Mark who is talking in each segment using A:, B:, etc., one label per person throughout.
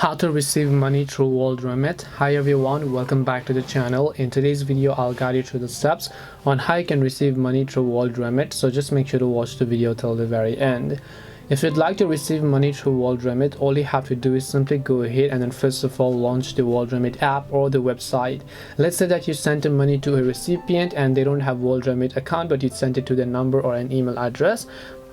A: How to receive money through WorldRemit. Hi everyone, welcome back to the channel. In today's video I'll guide you through the steps on how you can receive money through WorldRemit, so just make sure to watch the video till the very end. If you'd like to receive money through WorldRemit, all you have to do is simply go ahead and then first of all launch the WorldRemit app or the website. Let's say that you sent the money to a recipient and they don't have WorldRemit account, but you sent it to their number or an email address.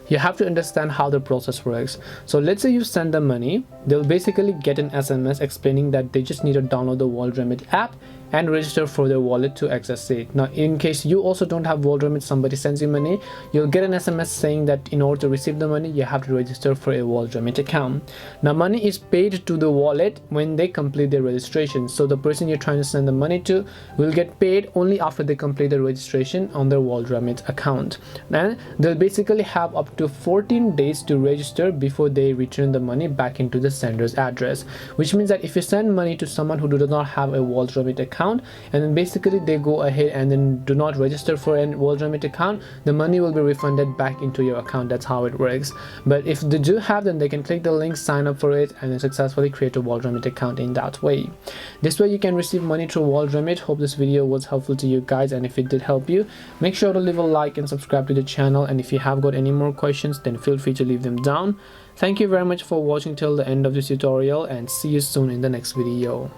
A: You have to understand how the process works. So let's say you send them money, they'll basically get an SMS explaining that they just need to download the WorldRemit app and register for their wallet to access it. Now in case you also don't have WorldRemit, somebody sends you money, you'll get an SMS saying that in order to receive the money you have to register for a WorldRemit account. Now money is paid to the wallet when they complete their registration, so the person you're trying to send the money to will get paid only after they complete the registration on their WorldRemit account. And they'll basically have up to 14 days to register before they return the money back into the sender's address, which means that if you send money to someone who does not have a WorldRemit account and then basically they go ahead and then do not register for a WorldRemit account, the money will be refunded back into your account. That's how it works. But if they do have, then they can click the link, sign up for it, and then successfully create a WorldRemit account in that way. This way you can receive money through WorldRemit. Hope this video was helpful to you guys, and if it did help you, make sure to leave a like and subscribe to the channel, and if you have got any more questions then feel free to leave them down. Thank you very much for watching till the end of this tutorial, and see you soon in the next video.